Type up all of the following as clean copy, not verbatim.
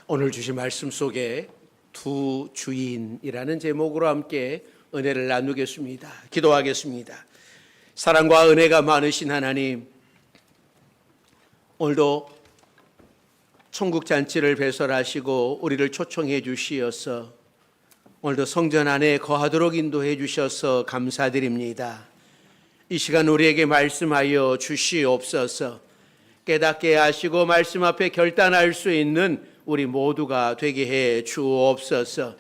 오늘 주신 말씀 속에 두 주인이라는 제목으로 함께 은혜를 나누겠습니다. 기도하겠습니다. 사랑과 은혜가 많으신 하나님, 오늘도 천국잔치를 배설하시고 우리를 초청해 주시어서 오늘도 성전 안에 거하도록 인도해 주셔서 감사드립니다. 이 시간 우리에게 말씀하여 주시옵소서. 깨닫게 하시고 말씀 앞에 결단할 수 있는 우리 모두가 되게 해 주옵소서.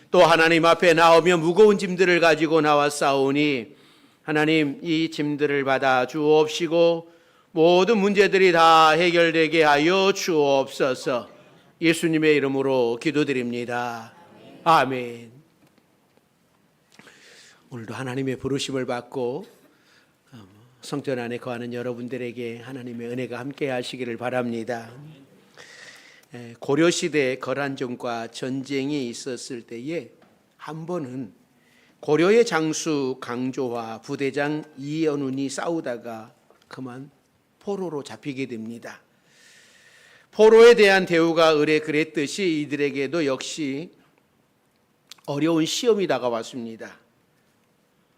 또 하나님 앞에 나오며 무거운 짐들을 가지고 나왔사오니 하나님 이 짐들을 받아 주옵시고 모든 문제들이 다 해결되게 하여 주옵소서. 예수님의 이름으로 기도드립니다. 아멘. 오늘도 하나님의 부르심을 받고 성전 안에 거하는 여러분들에게 하나님의 은혜가 함께 하시기를 바랍니다. 고려시대에 거란종과 전쟁이 있었을 때에 한 번은 고려의 장수 강조와 부대장 이연운이 싸우다가 그만 포로로 잡히게 됩니다. 포로에 대한 대우가 의례 그랬듯이 이들에게도 역시 어려운 시험이 다가왔습니다.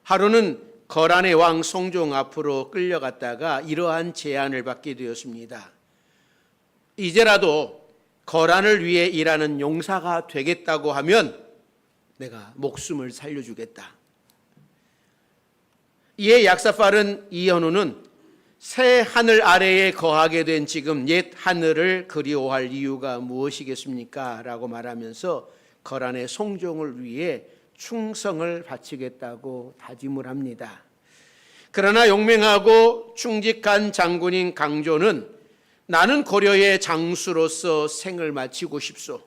하루는 거란의 왕 송종 앞으로 끌려갔다가 이러한 제안을 받게 되었습니다. 이제라도 거란을 위해 일하는 용사가 되겠다고 하면 내가 목숨을 살려주겠다. 이에 약사팔은 이현우는 새 하늘 아래에 거하게 된 지금 옛 하늘을 그리워할 이유가 무엇이겠습니까? 라고 말하면서 거란의 송종을 위해 충성을 바치겠다고 다짐을 합니다. 그러나 용맹하고 충직한 장군인 강조는 나는 고려의 장수로서 생을 마치고 싶소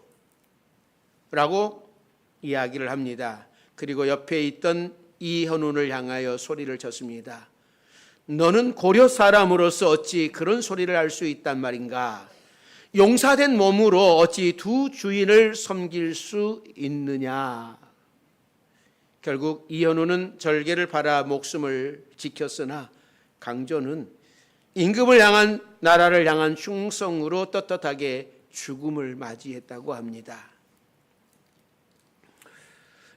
라고 이야기를 합니다. 그리고 옆에 있던 이현운을 향하여 소리를 쳤습니다. 너는 고려 사람으로서 어찌 그런 소리를 할 수 있단 말인가? 용사된 몸으로 어찌 두 주인을 섬길 수 있느냐? 결국 이현우는 절개를 바라 목숨을 지켰으나 강조는 임금을 향한 나라를 향한 충성으로 떳떳하게 죽음을 맞이했다고 합니다.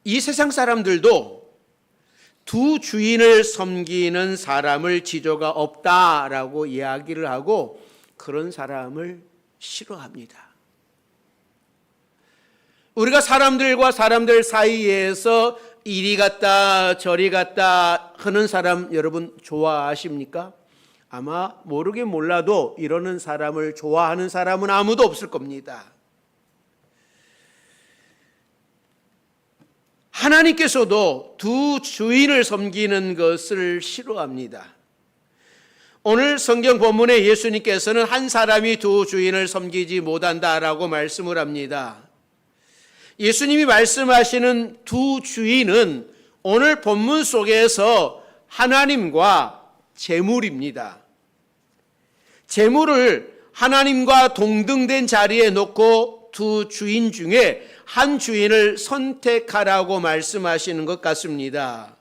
이 세상 사람들도 두 주인을 섬기는 사람을 지조가 없다라고 이야기를 하고 그런 사람을 싫어합니다. 우리가 사람들과 사람들 사이에서 이리 갔다 저리 갔다 하는 사람 여러분 좋아하십니까? 아마 모르긴 몰라도 이러는 사람을 좋아하는 사람은 아무도 없을 겁니다. 하나님께서도 두 주인을 섬기는 것을 싫어합니다. 오늘 성경 본문에 예수님께서는 한 사람이 두 주인을 섬기지 못한다라고 말씀을 합니다. 예수님이 말씀하시는 두 주인은 오늘 본문 속에서 하나님과 재물입니다. 재물을 하나님과 동등된 자리에 놓고 두 주인 중에 한 주인을 선택하라고 말씀하시는 것 같습니다.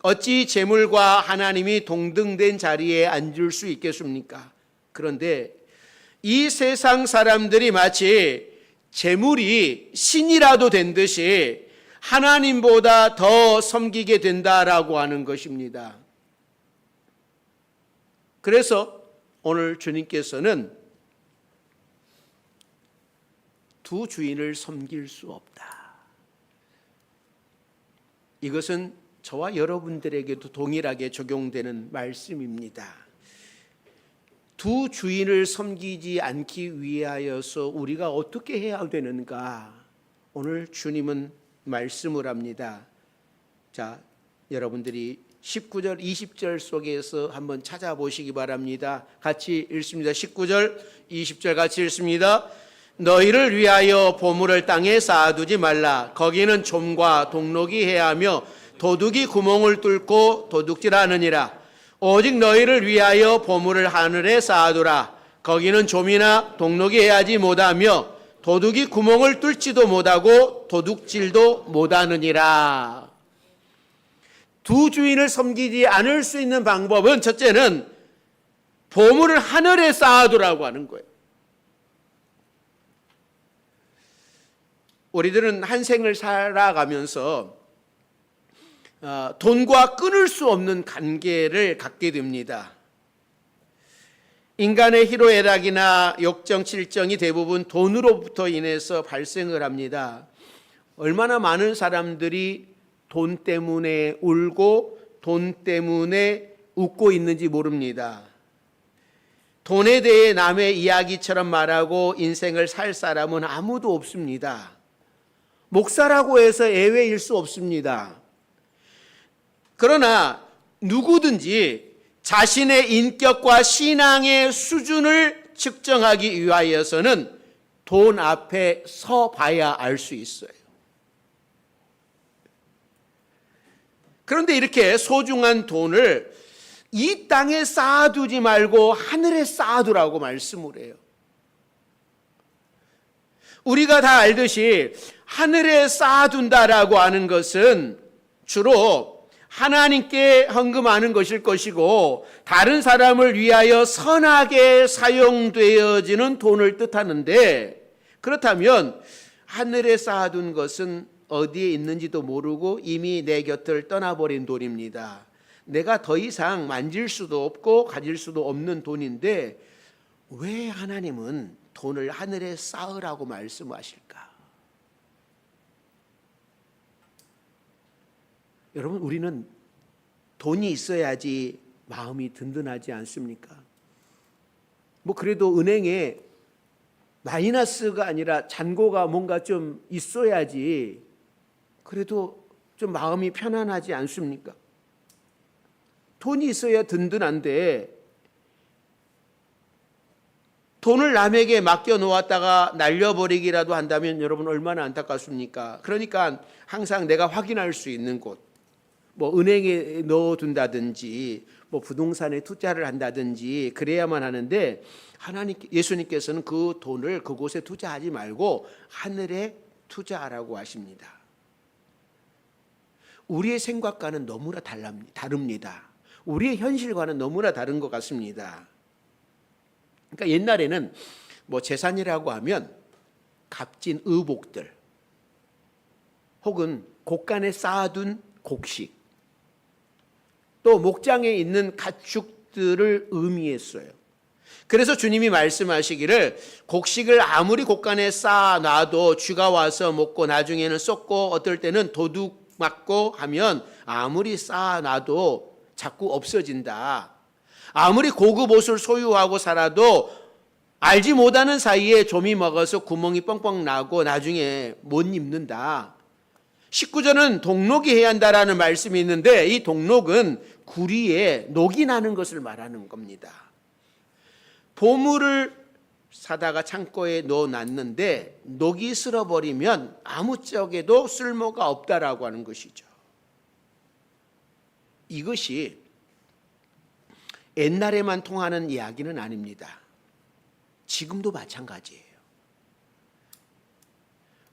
어찌 재물과 하나님이 동등된 자리에 앉을 수 있겠습니까? 그런데 이 세상 사람들이 마치 재물이 신이라도 된 듯이 하나님보다 더 섬기게 된다라고 하는 것입니다. 그래서 오늘 주님께서는 두 주인을 섬길 수 없다. 이것은 저와 여러분들에게도 동일하게 적용되는 말씀입니다. 두 주인을 섬기지 않기 위하여서 우리가 어떻게 해야 되는가? 오늘 주님은 말씀을 합니다. 자, 여러분들이 19절, 20절 속에서 한번 찾아보시기 바랍니다. 같이 읽습니다. 19절, 20절 같이 읽습니다. 너희를 위하여 보물을 땅에 쌓아두지 말라. 거기는 좀과 동록이 해하며 도둑이 구멍을 뚫고 도둑질하느니라. 오직 너희를 위하여 보물을 하늘에 쌓아두라. 거기는 좀이나 동록이 해하지 못하며 도둑이 구멍을 뚫지도 못하고 도둑질도 못하느니라. 두 주인을 섬기지 않을 수 있는 방법은 첫째는 보물을 하늘에 쌓아두라고 하는 거예요. 우리들은 한 생을 살아가면서 돈과 끊을 수 없는 관계를 갖게 됩니다. 인간의 희로애락이나 욕정, 질정이 대부분 돈으로부터 인해서 발생을 합니다. 얼마나 많은 사람들이 돈 때문에 울고 돈 때문에 웃고 있는지 모릅니다. 돈에 대해 남의 이야기처럼 말하고 인생을 살 사람은 아무도 없습니다. 목사라고 해서 예외일 수 없습니다. 그러나 누구든지 자신의 인격과 신앙의 수준을 측정하기 위하여서는 돈 앞에 서 봐야 알 수 있어요. 그런데 이렇게 소중한 돈을 이 땅에 쌓아두지 말고 하늘에 쌓아두라고 말씀을 해요. 우리가 다 알듯이 하늘에 쌓아둔다라고 하는 것은 주로 하나님께 헌금하는 것일 것이고 다른 사람을 위하여 선하게 사용되어지는 돈을 뜻하는데, 그렇다면 하늘에 쌓아둔 것은 어디에 있는지도 모르고 이미 내 곁을 떠나버린 돈입니다. 내가 더 이상 만질 수도 없고 가질 수도 없는 돈인데 왜 하나님은 돈을 하늘에 쌓으라고 말씀하실까? 여러분, 우리는 돈이 있어야지 마음이 든든하지 않습니까? 그래도 은행에 마이너스가 아니라 잔고가 뭔가 좀 있어야지 그래도 좀 마음이 편안하지 않습니까? 돈이 있어야 든든한데 돈을 남에게 맡겨 놓았다가 날려버리기라도 한다면 여러분 얼마나 안타깝습니까? 그러니까 항상 내가 확인할 수 있는 곳, 은행에 넣어둔다든지 부동산에 투자를 한다든지 그래야만 하는데, 예수님께서는 그 돈을 그곳에 투자하지 말고 하늘에 투자하라고 하십니다. 우리의 생각과는 너무나 다릅니다. 우리의 현실과는 너무나 다른 것 같습니다. 그러니까 옛날에는 재산이라고 하면 값진 의복들 혹은 곳간에 쌓아둔 곡식, 또 목장에 있는 가축들을 의미했어요. 그래서 주님이 말씀하시기를 곡식을 아무리 곳간에 쌓아놔도 쥐가 와서 먹고 나중에는 썩고 어떨 때는 도둑 맞고 하면 아무리 쌓아놔도 자꾸 없어진다. 아무리 고급 옷을 소유하고 살아도 알지 못하는 사이에 좀이 먹어서 구멍이 뻥뻥 나고 나중에 못 입는다. 19절은 동록이 해야 한다라는 말씀이 있는데 이 동록은 구리에 녹이 나는 것을 말하는 겁니다. 보물을 사다가 창고에 넣어놨는데 녹이 쓸어버리면 아무짝에도 쓸모가 없다라고 하는 것이죠. 이것이 옛날에만 통하는 이야기는 아닙니다. 지금도 마찬가지예요.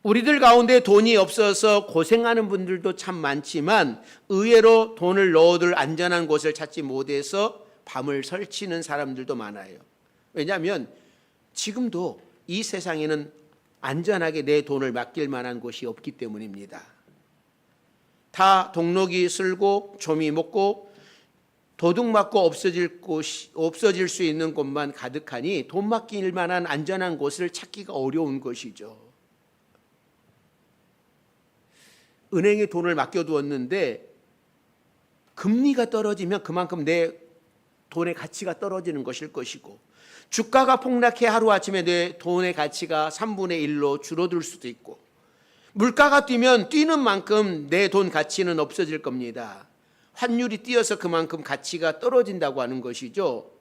우리들 가운데 돈이 없어서 고생하는 분들도 참 많지만 의외로 돈을 넣어둘 안전한 곳을 찾지 못해서 밤을 설치는 사람들도 많아요. 왜냐하면 지금도 이 세상에는 안전하게 내 돈을 맡길 만한 곳이 없기 때문입니다. 다 동록이 쓸고 좀이 먹고 도둑 맞고 없어질 수 있는 곳만 가득하니 돈 맡길 만한 안전한 곳을 찾기가 어려운 것이죠. 은행에 돈을 맡겨두었는데 금리가 떨어지면 그만큼 내 돈의 가치가 떨어지는 것일 것이고, 주가가 폭락해 하루아침에 내 돈의 가치가 3분의 1로 줄어들 수도 있고, 물가가 뛰면 뛰는 만큼 내 돈 가치는 없어질 겁니다. 환율이 뛰어서 그만큼 가치가 떨어진다고 하는 것이죠.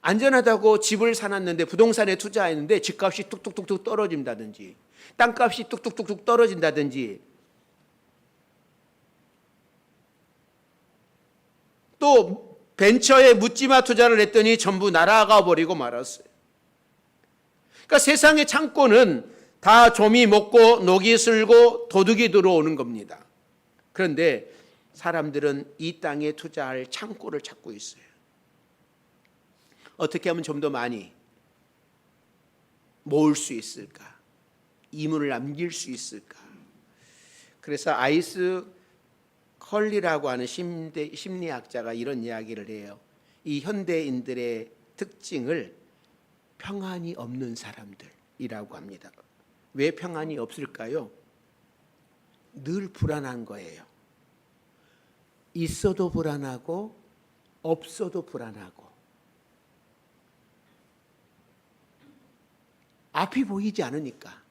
안전하다고 집을 사놨는데 부동산에 투자했는데 집값이 뚝뚝뚝뚝 떨어진다든지 땅값이 뚝뚝뚝뚝 떨어진다든지, 또 벤처에 묻지마 투자를 했더니 전부 날아가 버리고 말았어요. 그러니까 세상의 창고는 다 좀이 먹고 녹이 슬고 도둑이 들어오는 겁니다. 그런데 사람들은 이 땅에 투자할 창고를 찾고 있어요. 어떻게 하면 좀 더 많이 모을 수 있을까? 이문을 남길 수 있을까? 그래서 아이스 컬리라고 하는 심리학자가 이런 이야기를 해요. 이 현대인들의 특징을 평안이 없는 사람들이라고 합니다. 왜 평안이 없을까요? 늘 불안한 거예요. 있어도 불안하고 없어도 불안하고 앞이 보이지 않으니까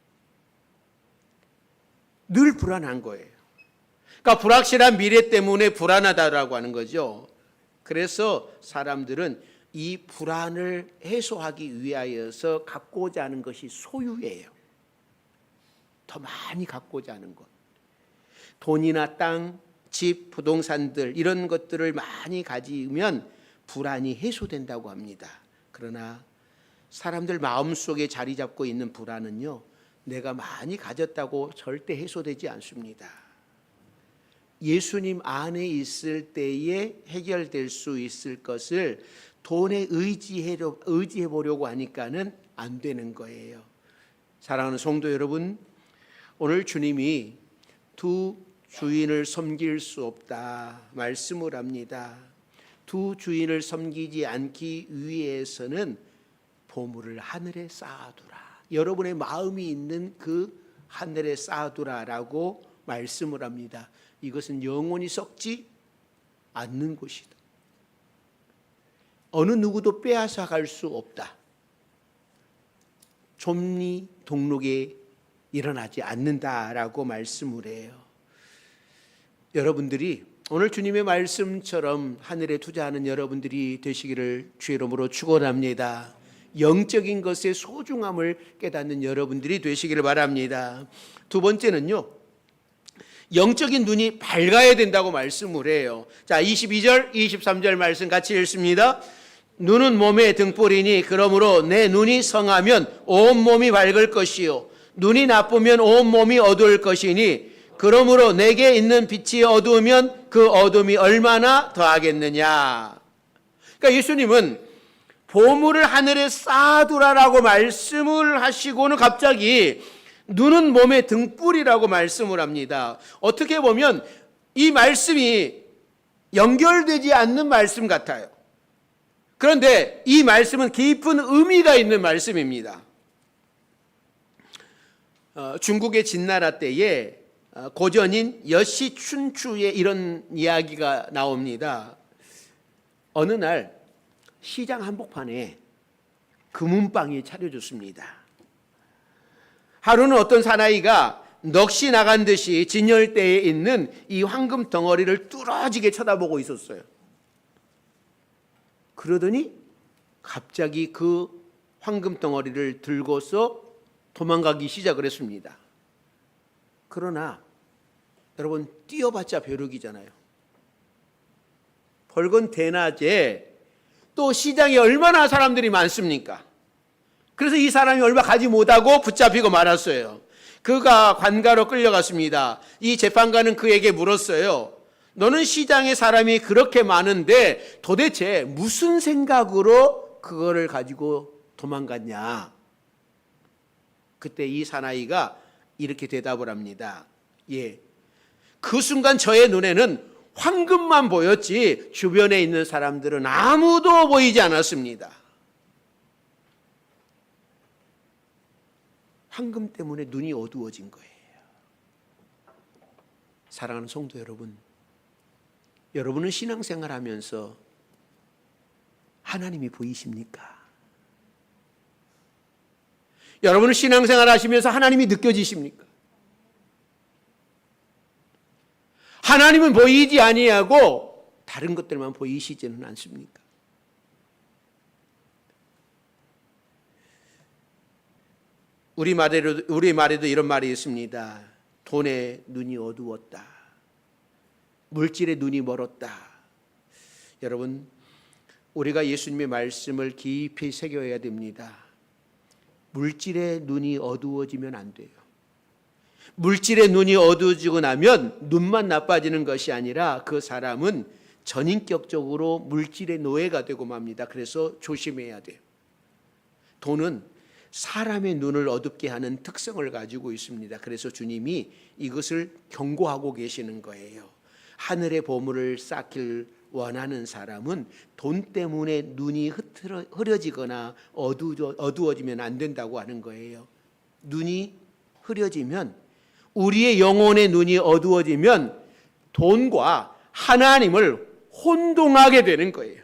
늘 불안한 거예요. 그러니까 불확실한 미래 때문에 불안하다라고 하는 거죠. 그래서 사람들은 이 불안을 해소하기 위하여서 갖고자 하는 것이 소유예요. 더 많이 갖고자 하는 것. 돈이나 땅, 집, 부동산들 이런 것들을 많이 가지면 불안이 해소된다고 합니다. 그러나 사람들 마음속에 자리 잡고 있는 불안은요, 내가 많이 가졌다고 절대 해소되지 않습니다. 예수님 안에 있을 때에 해결될 수 있을 것을 돈에 의지해 보려고 하니까는 안 되는 거예요. 사랑하는 성도 여러분, 오늘 주님이 두 주인을 섬길 수 없다 말씀을 합니다. 두 주인을 섬기지 않기 위해서는 보물을 하늘에 쌓아두라. 여러분의 마음이 있는 그 하늘에 쌓아두라라고 말씀을 합니다. 이것은 영원히 썩지 않는 곳이다. 어느 누구도 빼앗아 갈 수 없다. 좀니 동록에 일어나지 않는다라고 말씀을 해요. 여러분들이 오늘 주님의 말씀처럼 하늘에 투자하는 여러분들이 되시기를 주의 이름으로 축원합니다. 영적인 것의 소중함을 깨닫는 여러분들이 되시기를 바랍니다. 두 번째는요, 영적인 눈이 밝아야 된다고 말씀을 해요. 자, 22절, 23절 말씀 같이 읽습니다. 눈은 몸의 등불이니 그러므로 내 눈이 성하면 온 몸이 밝을 것이요 눈이 나쁘면 온 몸이 어두울 것이니 그러므로 내게 있는 빛이 어두우면 그 어둠이 얼마나 더하겠느냐. 그러니까 예수님은 보물을 하늘에 쌓아두라라고 말씀을 하시고는 갑자기 눈은 몸의 등불이라고 말씀을 합니다. 어떻게 보면 이 말씀이 연결되지 않는 말씀 같아요. 그런데 이 말씀은 깊은 의미가 있는 말씀입니다. 중국의 진나라 때에 고전인 여시 춘추에 이런 이야기가 나옵니다. 어느 날 시장 한복판에 금은방이 차려졌습니다. 하루는 어떤 사나이가 넋이 나간 듯이 진열대에 있는 이 황금 덩어리를 뚫어지게 쳐다보고 있었어요. 그러더니 갑자기 그 황금 덩어리를 들고서 도망가기 시작을 했습니다. 그러나 여러분, 뛰어봤자 벼룩이잖아요. 벌건 대낮에 또 시장에 얼마나 사람들이 많습니까? 그래서 이 사람이 얼마 가지 못하고 붙잡히고 말았어요. 그가 관가로 끌려갔습니다. 이 재판관은 그에게 물었어요. 너는 시장에 사람이 그렇게 많은데 도대체 무슨 생각으로 그거를 가지고 도망갔냐? 그때 이 사나이가 이렇게 대답을 합니다. 예, 그 순간 저의 눈에는 황금만 보였지 주변에 있는 사람들은 아무도 보이지 않았습니다. 황금 때문에 눈이 어두워진 거예요. 사랑하는 성도 여러분, 여러분은 신앙생활 하면서 하나님이 보이십니까? 여러분은 신앙생활 하시면서 하나님이 느껴지십니까? 하나님은 보이지 아니하고 다른 것들만 보이시지는 않습니까? 우리말에도 이런 말이 있습니다. 돈의 눈이 어두웠다. 물질의 눈이 멀었다. 여러분, 우리가 예수님의 말씀을 깊이 새겨야 됩니다. 물질의 눈이 어두워지면 안 돼요. 물질의 눈이 어두워지고 나면 눈만 나빠지는 것이 아니라 그 사람은 전인격적으로 물질의 노예가 되고 맙니다. 그래서 조심해야 돼요. 돈은 사람의 눈을 어둡게 하는 특성을 가지고 있습니다. 그래서 주님이 이것을 경고하고 계시는 거예요. 하늘의 보물을 쌓길 원하는 사람은 돈 때문에 눈이 흐려지거나 어두워지면 안 된다고 하는 거예요. 눈이 흐려지면, 우리의 영혼의 눈이 어두워지면 돈과 하나님을 혼동하게 되는 거예요.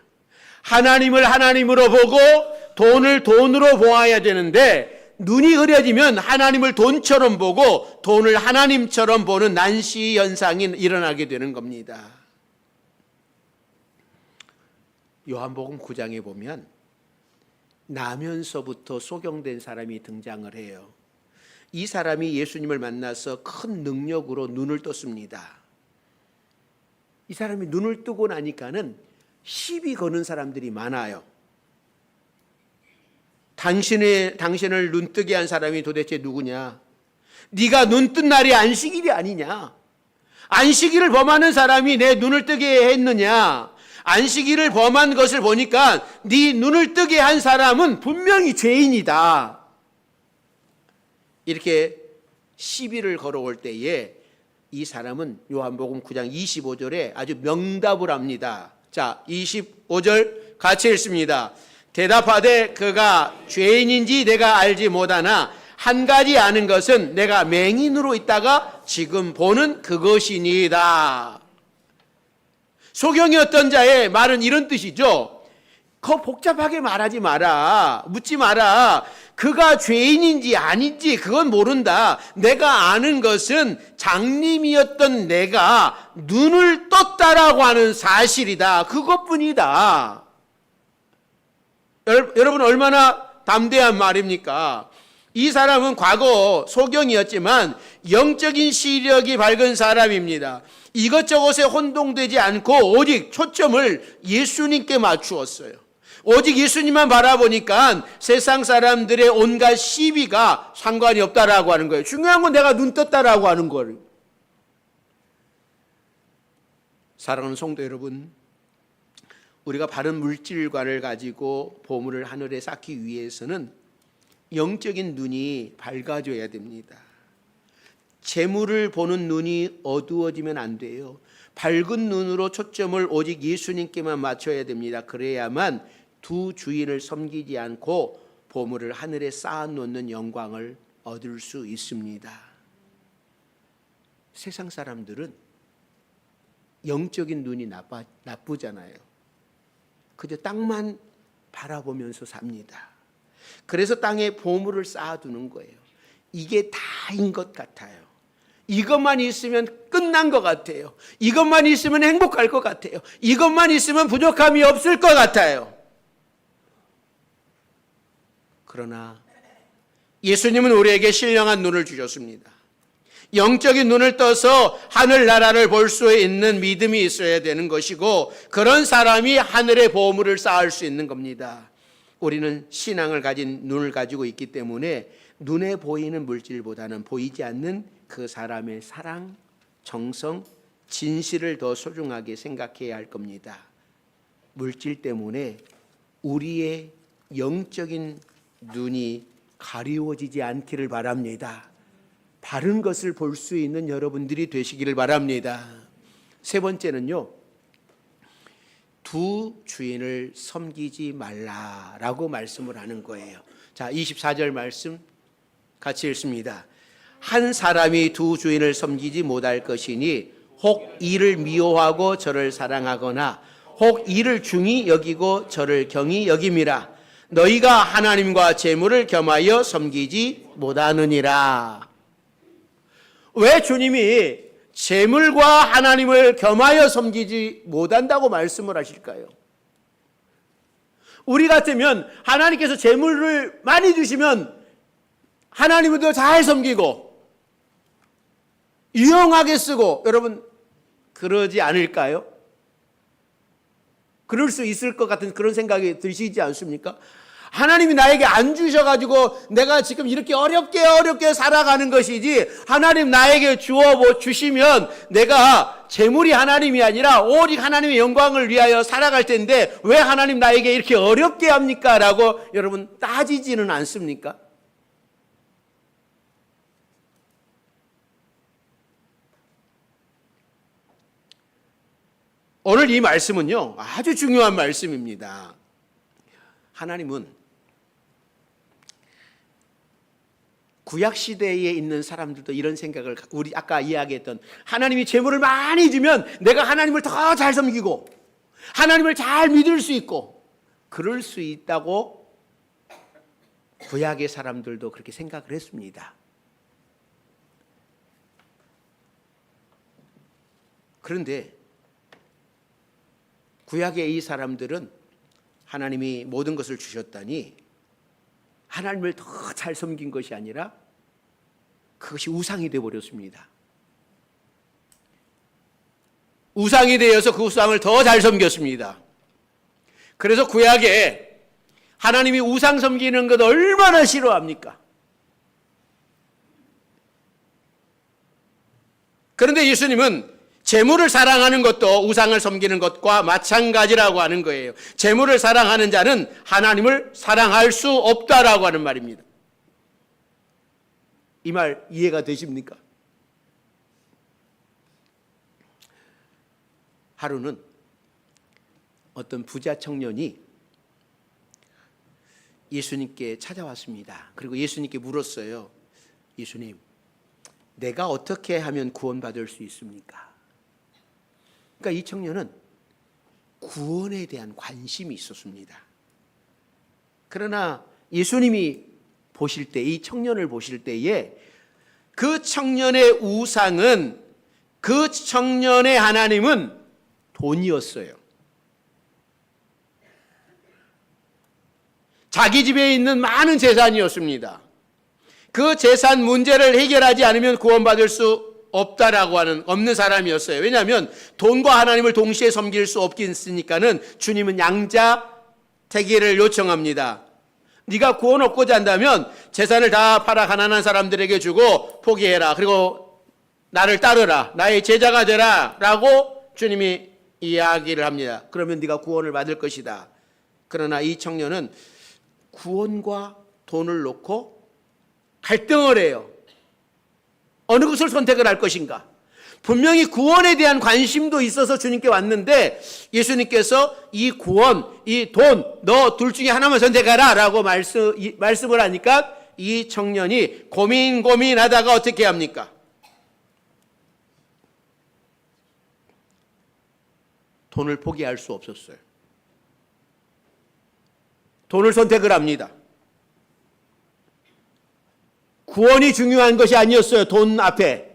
하나님을 하나님으로 보고 돈을 돈으로 보아야 되는데, 눈이 흐려지면 하나님을 돈처럼 보고 돈을 하나님처럼 보는 난시 현상이 일어나게 되는 겁니다. 요한복음 9장에 보면 나면서부터 소경된 사람이 등장을 해요. 이 사람이 예수님을 만나서 큰 능력으로 눈을 떴습니다. 이 사람이 눈을 뜨고 나니까는 시비 거는 사람들이 많아요. 당신을 눈뜨게 한 사람이 도대체 누구냐? 네가 눈 뜬 날이 안식일이 아니냐? 안식일을 범하는 사람이 내 눈을 뜨게 했느냐? 안식일을 범한 것을 보니까 네 눈을 뜨게 한 사람은 분명히 죄인이다. 이렇게 시비를 걸어올 때에 이 사람은 요한복음 9장 25절에 아주 명답을 합니다. 자, 25절 같이 읽습니다. 대답하되 그가 죄인인지 내가 알지 못하나 한 가지 아는 것은 내가 맹인으로 있다가 지금 보는 그것이니이다. 소경이었던 자의 말은 이런 뜻이죠. 복잡하게 말하지 마라. 묻지 마라. 그가 죄인인지 아닌지 그건 모른다. 내가 아는 것은 장님이었던 내가 눈을 떴다라고 하는 사실이다. 그것뿐이다. 여러분 얼마나 담대한 말입니까? 이 사람은 과거 소경이었지만 영적인 시력이 밝은 사람입니다. 이것저것에 혼동되지 않고 오직 초점을 예수님께 맞추었어요. 오직 예수님만 바라보니까 세상 사람들의 온갖 시비가 상관이 없다라고 하는 거예요. 중요한 건 내가 눈 떴다라고 하는 거예요. 사랑하는 성도 여러분, 우리가 바른 물질관을 가지고 보물을 하늘에 쌓기 위해서는 영적인 눈이 밝아져야 됩니다. 재물을 보는 눈이 어두워지면 안 돼요. 밝은 눈으로 초점을 오직 예수님께만 맞춰야 됩니다. 그래야만 두 주인을 섬기지 않고 보물을 하늘에 쌓아놓는 영광을 얻을 수 있습니다. 세상 사람들은 영적인 눈이 나쁘잖아요. 그저 땅만 바라보면서 삽니다. 그래서 땅에 보물을 쌓아두는 거예요. 이게 다인 것 같아요. 이것만 있으면 끝난 것 같아요. 이것만 있으면 행복할 것 같아요. 이것만 있으면 부족함이 없을 것 같아요. 그러나 예수님은 우리에게 신령한 눈을 주셨습니다. 영적인 눈을 떠서 하늘나라를 볼 수 있는 믿음이 있어야 되는 것이고, 그런 사람이 하늘의 보물을 쌓을 수 있는 겁니다. 우리는 신앙을 가진 눈을 가지고 있기 때문에 눈에 보이는 물질보다는 보이지 않는 그 사람의 사랑, 정성, 진실을 더 소중하게 생각해야 할 겁니다. 물질 때문에 우리의 영적인 눈이 가리워지지 않기를 바랍니다. 바른 것을 볼 수 있는 여러분들이 되시기를 바랍니다. 세 번째는요, 두 주인을 섬기지 말라라고 말씀을 하는 거예요. 자, 24절 말씀 같이 읽습니다. 한 사람이 두 주인을 섬기지 못할 것이니 혹 이를 미워하고 저를 사랑하거나 혹 이를 중히 여기고 저를 경히 여김이라. 너희가 하나님과 재물을 겸하여 섬기지 못하느니라. 왜 주님이 재물과 하나님을 겸하여 섬기지 못한다고 말씀을 하실까요? 우리 같으면 하나님께서 재물을 많이 주시면 하나님을 더 잘 섬기고 유용하게 쓰고, 여러분 그러지 않을까요? 그럴 수 있을 것 같은 그런 생각이 드시지 않습니까? 하나님이 나에게 안 주셔가지고 내가 지금 이렇게 어렵게 살아가는 것이지, 하나님 나에게 주시면 내가 재물이 하나님이 아니라 오직 하나님의 영광을 위하여 살아갈 텐데 왜 하나님 나에게 이렇게 어렵게 합니까? 라고 여러분 따지지는 않습니까? 오늘 이 말씀은요, 아주 중요한 말씀입니다. 하나님은 구약시대에 있는 사람들도 이런 생각을, 우리 아까 이야기했던 하나님이 재물을 많이 주면 내가 하나님을 더 잘 섬기고 하나님을 잘 믿을 수 있고 그럴 수 있다고 구약의 사람들도 그렇게 생각을 했습니다. 그런데 구약의 이 사람들은 하나님이 모든 것을 주셨다니 하나님을 더 잘 섬긴 것이 아니라 그것이 우상이 되어버렸습니다. 우상이 되어서 그 우상을 더 잘 섬겼습니다. 그래서 구약에 하나님이 우상 섬기는 것 얼마나 싫어합니까? 그런데 예수님은 재물을 사랑하는 것도 우상을 섬기는 것과 마찬가지라고 하는 거예요. 재물을 사랑하는 자는 하나님을 사랑할 수 없다라고 하는 말입니다. 이 말 이해가 되십니까? 하루는 어떤 부자 청년이 예수님께 찾아왔습니다. 그리고 예수님께 물었어요. 예수님, 내가 어떻게 하면 구원받을 수 있습니까? 그러니까 이 청년은 구원에 대한 관심이 있었습니다. 그러나 예수님이 보실 때, 이 청년을 보실 때에 그 청년의 우상은, 그 청년의 하나님은 돈이었어요. 자기 집에 있는 많은 재산이었습니다. 그 재산 문제를 해결하지 않으면 구원받을 수 없는 사람이었어요. 왜냐하면 돈과 하나님을 동시에 섬길 수 없겠으니까는 주님은 양자택일을 요청합니다. 네가 구원 얻고자 한다면 재산을 다 팔아 가난한 사람들에게 주고 포기해라. 그리고 나를 따르라. 나의 제자가 되라. 라고 주님이 이야기를 합니다. 그러면 네가 구원을 받을 것이다. 그러나 이 청년은 구원과 돈을 놓고 갈등을 해요. 어느 것을 선택을 할 것인가? 분명히 구원에 대한 관심도 있어서 주님께 왔는데 예수님께서 이 구원, 이 돈, 너 둘 중에 하나만 선택하라 라고 말씀을 하니까 이 청년이 고민하다가 어떻게 합니까? 돈을 포기할 수 없었어요. 돈을 선택을 합니다. 구원이 중요한 것이 아니었어요. 돈 앞에.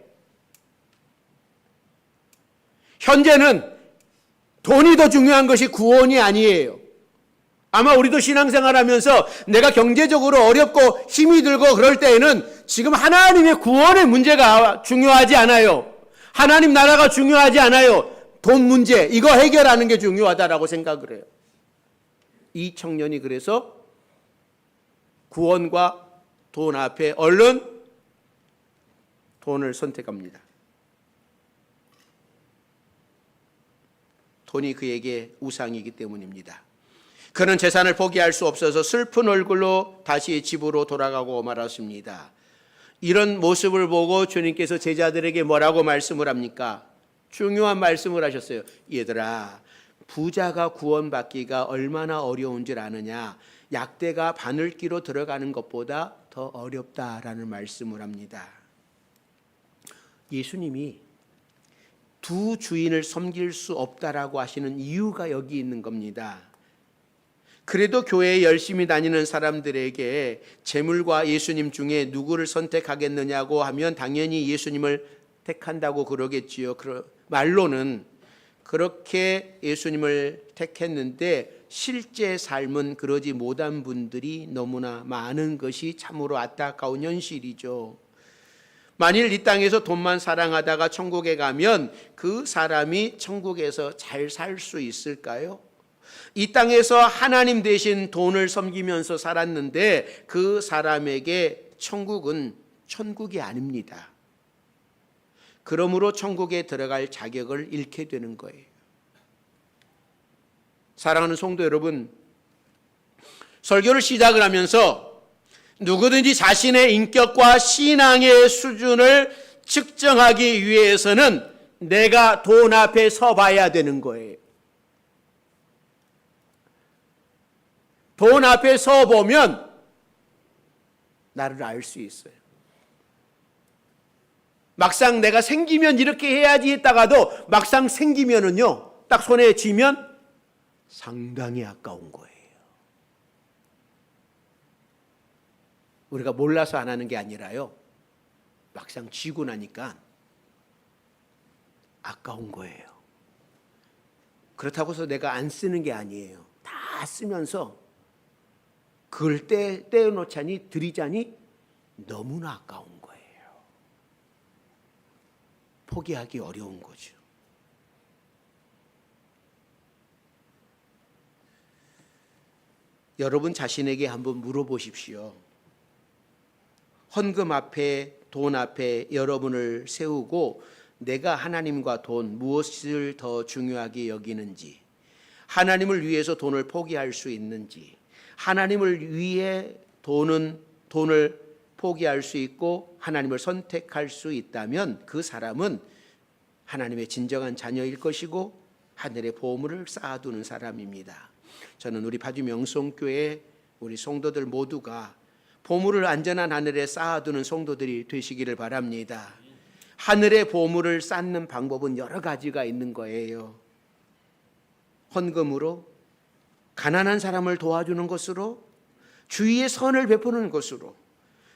현재는 돈이 더 중요한 것이 구원이 아니에요. 아마 우리도 신앙생활 하면서 내가 경제적으로 어렵고 힘이 들고 그럴 때에는 지금 하나님의 구원의 문제가 중요하지 않아요. 하나님 나라가 중요하지 않아요. 돈 문제, 이거 해결하는 게 중요하다라고 생각을 해요. 이 청년이 그래서 구원과 돈 앞에 얼른 돈을 선택합니다. 돈이 그에게 우상이기 때문입니다. 그는 재산을 포기할 수 없어서 슬픈 얼굴로 다시 집으로 돌아가고 말았습니다. 이런 모습을 보고 주님께서 제자들에게 뭐라고 말씀을 합니까? 중요한 말씀을 하셨어요. 얘들아, 부자가 구원받기가 얼마나 어려운 줄 아느냐? 약대가 바늘기로 들어가는 것보다 더 어렵다라는 말씀을 합니다. 예수님이 두 주인을 섬길 수 없다라고 하시는 이유가 여기 있는 겁니다. 그래도 교회에 열심히 다니는 사람들에게 재물과 예수님 중에 누구를 선택하겠느냐고 하면 당연히 예수님을 택한다고 그러겠지요. 말로는 그렇게 예수님을 택했는데 실제 삶은 그러지 못한 분들이 너무나 많은 것이 참으로 안타까운 현실이죠. 만일 이 땅에서 돈만 사랑하다가 천국에 가면 그 사람이 천국에서 잘 살 수 있을까요? 이 땅에서 하나님 대신 돈을 섬기면서 살았는데 그 사람에게 천국은 천국이 아닙니다. 그러므로 천국에 들어갈 자격을 잃게 되는 거예요. 사랑하는 성도 여러분, 설교를 시작을 하면서 누구든지 자신의 인격과 신앙의 수준을 측정하기 위해서는 내가 돈 앞에 서 봐야 되는 거예요. 돈 앞에 서 보면 나를 알 수 있어요. 막상 내가 생기면 이렇게 해야지 했다가도 막상 생기면은요, 딱 손에 쥐면 상당히 아까운 거예요. 우리가 몰라서 안 하는 게 아니라요, 막상 쥐고 나니까 아까운 거예요. 그렇다고 해서 내가 안 쓰는 게 아니에요. 다 쓰면서 그걸 떼어놓자니 들이자니 너무나 아까운 거예요. 포기하기 어려운 거죠. 여러분 자신에게 한번 물어보십시오. 헌금 앞에, 돈 앞에 여러분을 세우고 내가 하나님과 돈 무엇을 더 중요하게 여기는지, 하나님을 위해서 돈을 포기할 수 있는지, 하나님을 위해 돈을 포기할 수 있고 하나님을 선택할 수 있다면 그 사람은 하나님의 진정한 자녀일 것이고 하늘의 보물을 쌓아두는 사람입니다. 저는 우리 파주 명성교회 우리 성도들 모두가 보물을 안전한 하늘에 쌓아두는 성도들이 되시기를 바랍니다. 하늘의 보물을 쌓는 방법은 여러 가지가 있는 거예요. 헌금으로, 가난한 사람을 도와주는 것으로, 주위에 선을 베푸는 것으로,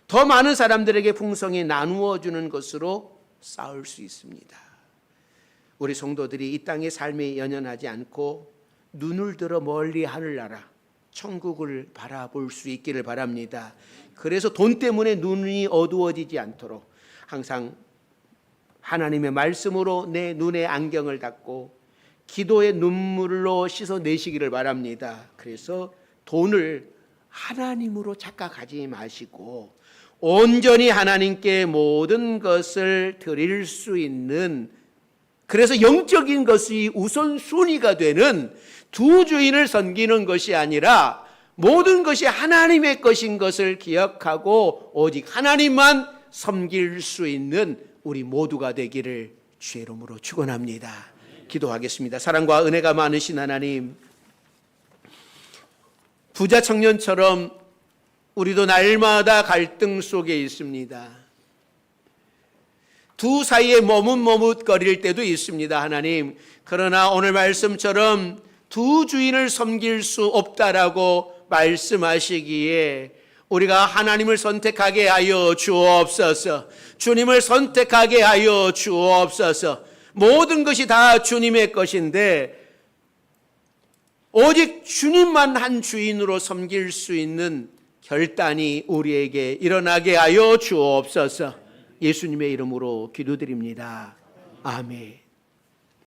더 많은 사람들에게 풍성히 나누어 주는 것으로 쌓을 수 있습니다. 우리 성도들이 이 땅의 삶에 연연하지 않고 눈을 들어 멀리 하늘나라 천국을 바라볼 수 있기를 바랍니다. 그래서 돈 때문에 눈이 어두워지지 않도록 항상 하나님의 말씀으로 내 눈에 안경을 닫고 기도의 눈물로 씻어내시기를 바랍니다. 그래서 돈을 하나님으로 착각하지 마시고 온전히 하나님께 모든 것을 드릴 수 있는, 그래서 영적인 것이 우선순위가 되는 두 주인을 섬기는 것이 아니라 모든 것이 하나님의 것인 것을 기억하고 오직 하나님만 섬길 수 있는 우리 모두가 되기를 주의 이름으로 축원합니다. 기도하겠습니다. 사랑과 은혜가 많으신 하나님, 부자 청년처럼 우리도 날마다 갈등 속에 있습니다. 두 사이에 머뭇머뭇거릴 때도 있습니다. 하나님, 그러나 오늘 말씀처럼 두 주인을 섬길 수 없다라고 말씀하시기에 우리가 하나님을 선택하게 하여 주옵소서. 주님을 선택하게 하여 주옵소서. 모든 것이 다 주님의 것인데 오직 주님만 한 주인으로 섬길 수 있는 결단이 우리에게 일어나게 하여 주옵소서. 예수님의 이름으로 기도드립니다. 아멘.